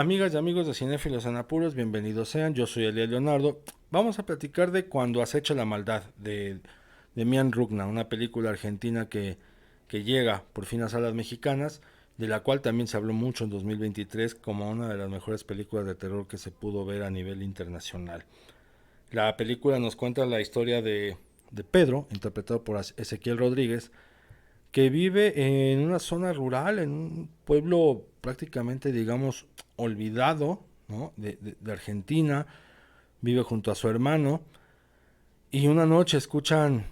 Amigas y amigos de Cinéfilos en Apuros, bienvenidos sean. Yo soy Elia Leonardo. Vamos a platicar de Cuando acecha la maldad, de Mian Rugna, una película argentina que llega por fin a salas mexicanas, de la cual también se habló mucho en 2023 como una de las mejores películas de terror que se pudo ver a nivel internacional. La película nos cuenta la historia de Pedro, interpretado por Ezequiel Rodríguez, que vive en una zona rural, en un pueblo prácticamente, digamos, olvidado, ¿no? de Argentina. Vive junto a su hermano y una noche escuchan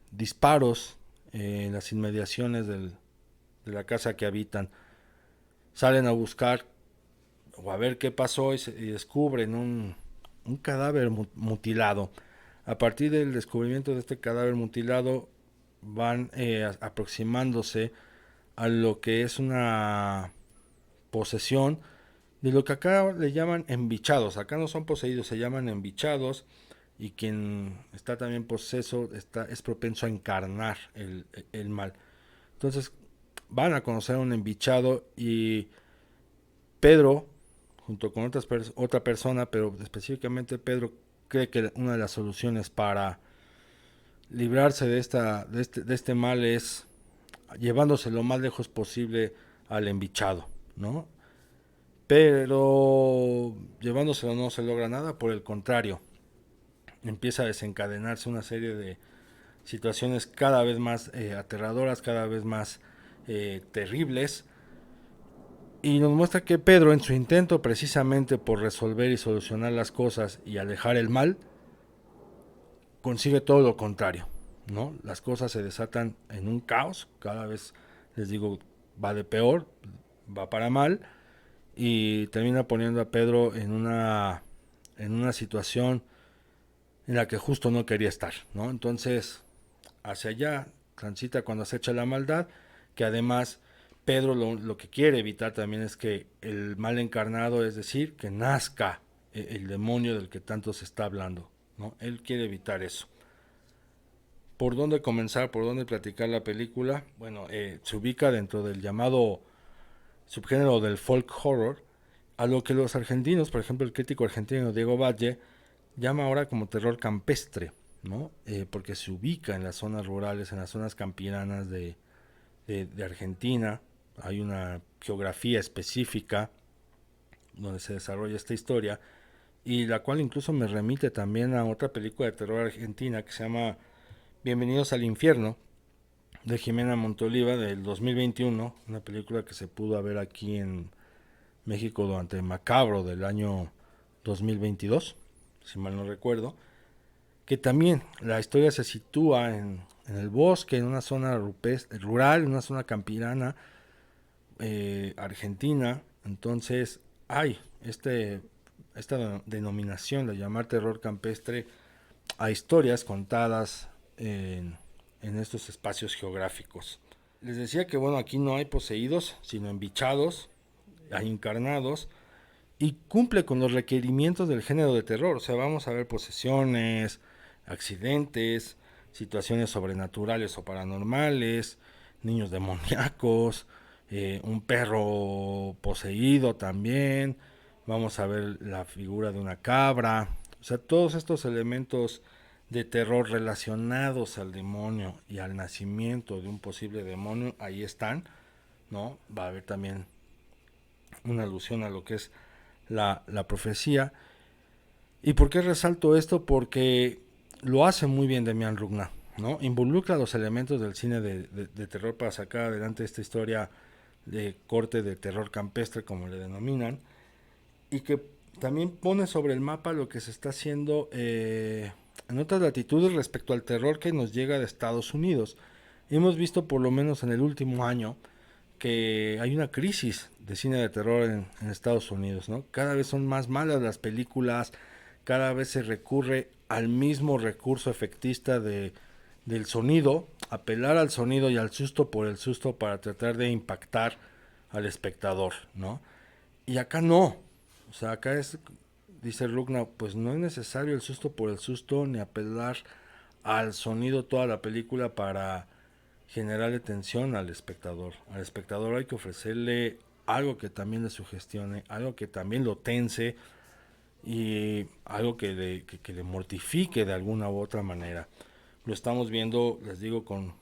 disparos en las inmediaciones de la casa que habitan. Salen a buscar o a ver qué pasó y descubren un cadáver mutilado. A partir del descubrimiento de este cadáver mutilado van aproximándose a lo que es una posesión de lo que acá le llaman embichados. Acá no son poseídos, se llaman embichados, y quien está también poseso es propenso a encarnar el mal. Entonces van a conocer a un embichado y Pedro, junto con otra persona, pero específicamente Pedro, cree que una de las soluciones para librarse de este mal es llevándose lo más lejos posible al embichado, ¿no? Pero llevándoselo no se logra nada, por el contrario, empieza a desencadenarse una serie de situaciones cada vez más aterradoras, cada vez más terribles, y nos muestra que Pedro, en su intento precisamente por resolver y solucionar las cosas y alejar el mal, consigue todo lo contrario, ¿no? Las cosas se desatan en un caos, cada vez, les digo, va de peor, va para mal, y termina poniendo a Pedro en una situación en la que justo no quería estar, ¿no? Entonces, hacia allá transita cuando acecha la maldad, que además Pedro lo que quiere evitar también es que el mal encarnado, es decir, que nazca el demonio del que tanto se está hablando, ¿no? Él quiere evitar eso. ¿Por dónde comenzar? ¿Por dónde platicar la película? Bueno, se ubica dentro del llamado subgénero del folk horror, a lo que los argentinos, por ejemplo el crítico argentino Diego Valle, llama ahora como terror campestre, ¿no? Porque se ubica en las zonas rurales, en las zonas campiranas de Argentina. Hay una geografía específica donde se desarrolla esta historia, y la cual incluso me remite también a otra película de terror argentina que se llama Bienvenidos al Infierno, de Jimena Montoliva, del 2021, una película que se pudo ver aquí en México durante el Macabro del año 2022, si mal no recuerdo, que también la historia se sitúa en el bosque, en una zona rural, en una zona campirana argentina. Entonces hay esta denominación de llamar terror campestre a historias contadas en estos espacios geográficos. Les decía que bueno, aquí no hay poseídos, sino embichados, hay encarnados, y cumple con los requerimientos del género de terror. O sea, vamos a ver posesiones, accidentes, situaciones sobrenaturales o paranormales, niños demoníacos, un perro poseído también. Vamos a ver la figura de una cabra. O sea, todos estos elementos de terror relacionados al demonio y al nacimiento de un posible demonio, ahí están, ¿no? Va a haber también una alusión a lo que es la profecía. ¿Y por qué resalto esto? Porque lo hace muy bien Demian Rugna, ¿no? Involucra los elementos del cine de terror para sacar adelante esta historia de corte de terror campestre, como le denominan, y que también pone sobre el mapa lo que se está haciendo en otras latitudes respecto al terror que nos llega de Estados Unidos. Hemos visto por lo menos en el último año que hay una crisis de cine de terror en Estados Unidos, ¿no? Cada vez son más malas las películas, cada vez se recurre al mismo recurso efectista del sonido, apelar al sonido y al susto por el susto para tratar de impactar al espectador, ¿no? Y acá no, o sea, acá dice Rugna, pues no es necesario el susto por el susto ni apelar al sonido toda la película para generarle tensión al espectador. Al espectador hay que ofrecerle algo que también le sugestione, algo que también lo tense y algo que le mortifique de alguna u otra manera. Lo estamos viendo, les digo, con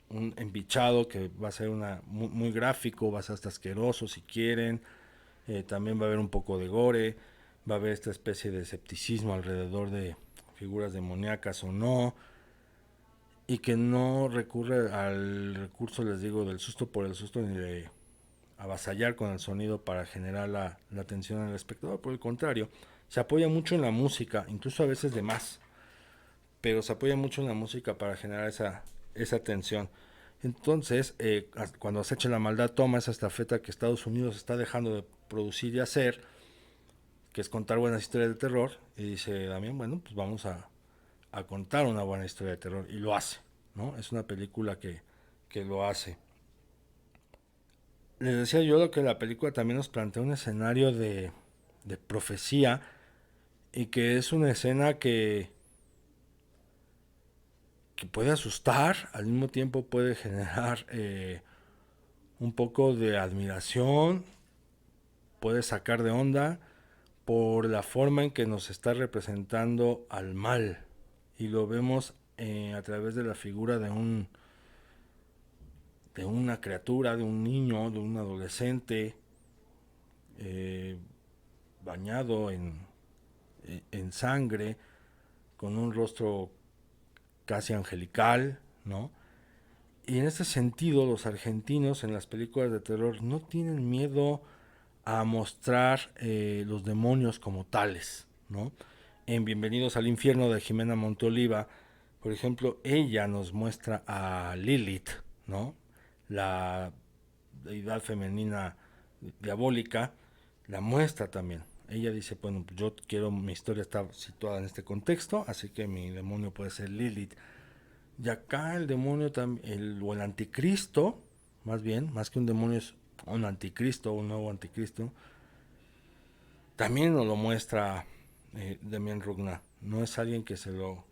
un embichado que va a ser muy gráfico, va a ser hasta asqueroso si quieren. También va a haber un poco de gore, va a haber esta especie de escepticismo alrededor de figuras demoníacas o no, y que no recurre al recurso, les digo, del susto por el susto, ni de avasallar con el sonido para generar la atención al espectador. Por el contrario, se apoya mucho en la música, incluso a veces de más, pero se apoya mucho en la música para generar esa tensión. Entonces, cuando Acecha la Maldad toma esa estafeta que Estados Unidos está dejando de producir y hacer, que es contar buenas historias de terror, y dice Damián, bueno, pues vamos a contar una buena historia de terror, y lo hace, ¿no? Es una película que lo hace. Les decía yo que la película también nos plantea un escenario de profecía, y que es una escena que puede asustar, al mismo tiempo puede generar un poco de admiración, puede sacar de onda por la forma en que nos está representando al mal. Y lo vemos a través de la figura de una criatura, de un niño, de un adolescente, eh, bañado en sangre, con un rostro casi angelical, ¿no? Y en ese sentido, los argentinos en las películas de terror no tienen miedo a mostrar los demonios como tales, ¿no? En Bienvenidos al Infierno de Jimena Montoliva, por ejemplo, ella nos muestra a Lilith, ¿no? La deidad femenina diabólica, la muestra también. Ella dice, bueno, yo quiero, mi historia está situada en este contexto, así que mi demonio puede ser Lilith. Y acá el demonio o el anticristo, más bien, más que un demonio es un anticristo, un nuevo anticristo, también nos lo muestra Demián Rugna. No es alguien que se lo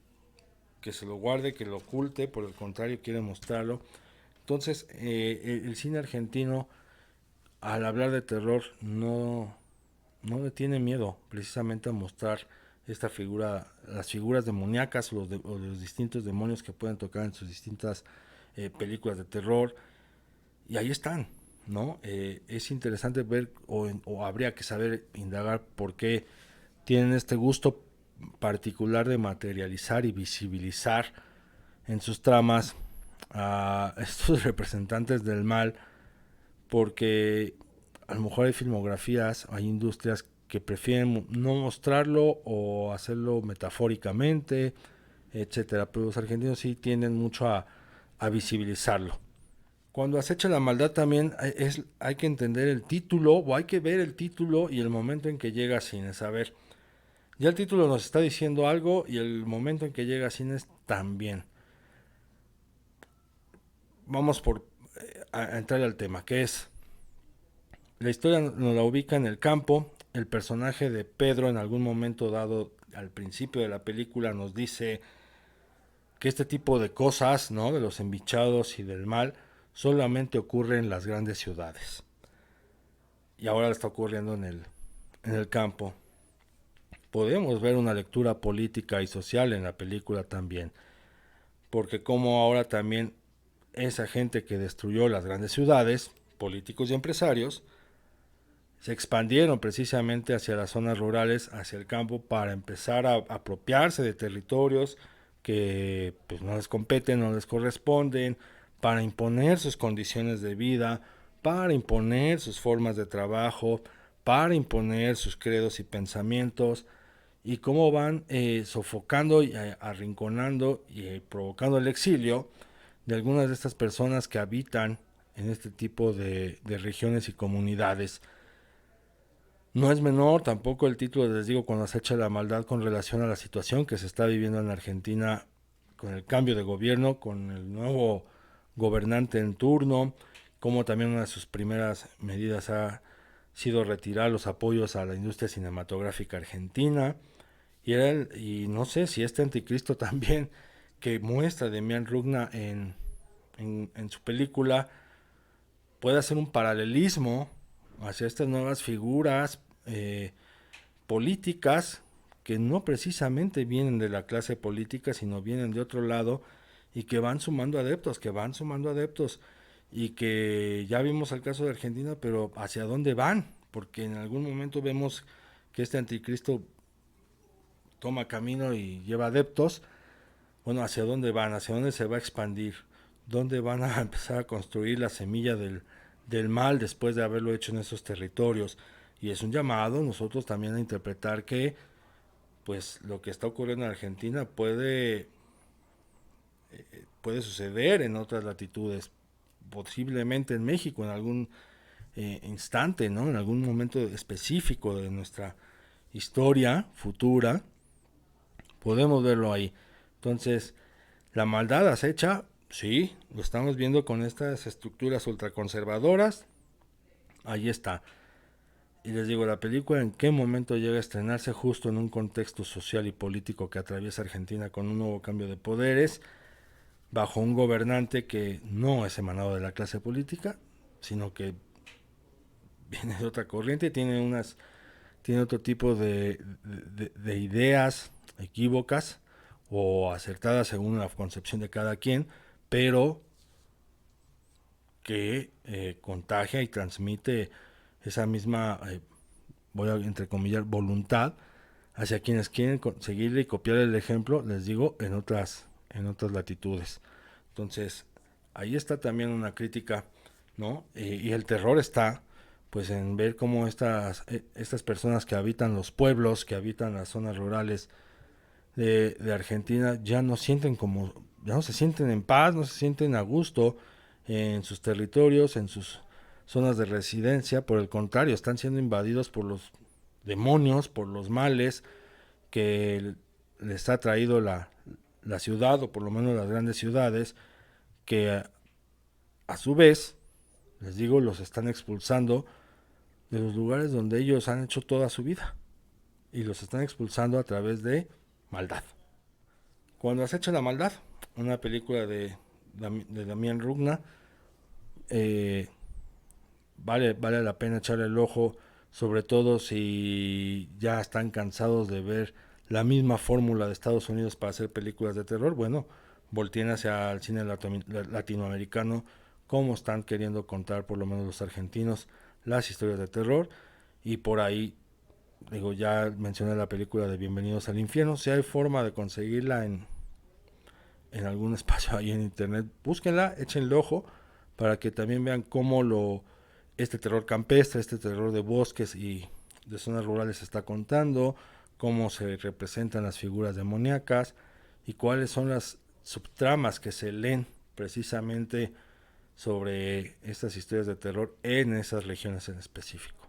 guarde, que lo oculte, por el contrario quiere mostrarlo. Entonces el cine argentino, al hablar de terror, no le tiene miedo precisamente a mostrar esta figura, las figuras demoníacas o los distintos demonios que pueden tocar en sus distintas películas de terror. Y ahí están, ¿no? Es interesante ver, o habría que saber indagar por qué tienen este gusto particular de materializar y visibilizar en sus tramas a estos representantes del mal, porque a lo mejor hay filmografías, hay industrias que prefieren no mostrarlo o hacerlo metafóricamente, etcétera, pero los argentinos sí tienden mucho a visibilizarlo. Cuando acecha la maldad también hay que entender el título, o hay que ver el título y el momento en que llega a cines. A ver, ya el título nos está diciendo algo y el momento en que llega a cines también. Vamos a entrar al tema, que es, la historia nos la ubica en el campo. El personaje de Pedro en algún momento dado al principio de la película nos dice que este tipo de cosas, ¿no? De los embichados y del mal, solamente ocurre en las grandes ciudades. Y ahora está ocurriendo en el campo. Podemos ver una lectura política y social en la película también, porque como ahora también esa gente que destruyó las grandes ciudades, políticos y empresarios, se expandieron precisamente hacia las zonas rurales, hacia el campo, para empezar a apropiarse de territorios que pues, no les competen, no les corresponden, para imponer sus condiciones de vida, para imponer sus formas de trabajo, para imponer sus credos y pensamientos, y cómo van sofocando y arrinconando y provocando el exilio de algunas de estas personas que habitan en este tipo de regiones y comunidades. No es menor tampoco el título, les digo, cuando acecha la maldad, con relación a la situación que se está viviendo en Argentina con el cambio de gobierno, con el nuevo gobernante en turno, como también una de sus primeras medidas ha sido retirar los apoyos a la industria cinematográfica argentina. Y no sé si este anticristo también que muestra Demián Rugna en su película puede hacer un paralelismo hacia estas nuevas figuras políticas que no precisamente vienen de la clase política, sino vienen de otro lado y que van sumando adeptos, y que ya vimos el caso de Argentina, pero ¿hacia dónde van? Porque en algún momento vemos que este anticristo toma camino y lleva adeptos. Bueno, ¿hacia dónde van? ¿Hacia dónde se va a expandir? ¿Dónde van a empezar a construir la semilla del mal después de haberlo hecho en esos territorios? Y es un llamado nosotros también a interpretar que pues lo que está ocurriendo en Argentina puede suceder en otras latitudes, posiblemente en México en algún instante, ¿no? En algún momento específico de nuestra historia futura, podemos verlo ahí. Entonces, la maldad acecha, sí, lo estamos viendo con estas estructuras ultraconservadoras, ahí está. Y les digo, la película en qué momento llega a estrenarse justo en un contexto social y político que atraviesa Argentina con un nuevo cambio de poderes, bajo un gobernante que no es emanado de la clase política, sino que viene de otra corriente, tiene otro tipo de ideas equívocas o acertadas según la concepción de cada quien, pero que contagia y transmite esa misma, voy a entrecomillar, voluntad hacia quienes quieren seguirle y copiar el ejemplo, les digo, en otras latitudes. Entonces, ahí está también una crítica, ¿no? Y el terror está, pues, en ver cómo estas personas que habitan los pueblos, que habitan las zonas rurales de Argentina, ya no se sienten en paz, no se sienten a gusto en sus territorios, en sus zonas de residencia, por el contrario, están siendo invadidos por los demonios, por los males que les ha traído la ciudad, o por lo menos las grandes ciudades, que a su vez, les digo, los están expulsando de los lugares donde ellos han hecho toda su vida. Y los están expulsando a través de maldad. Cuando acecha la maldad, una película de Damián Rugna, eh, vale la pena echarle el ojo, sobre todo si ya están cansados de ver la misma fórmula de Estados Unidos para hacer películas de terror. Bueno, volteen hacia el cine latinoamericano, cómo están queriendo contar, por lo menos los argentinos, las historias de terror. Y por ahí, digo, ya mencioné la película de Bienvenidos al Infierno. Si hay forma de conseguirla en algún espacio ahí en internet, búsquenla, échenle ojo, para que también vean cómo este terror campestre, este terror de bosques y de zonas rurales se está contando, cómo se representan las figuras demoníacas y cuáles son las subtramas que se leen precisamente sobre estas historias de terror en esas regiones en específico.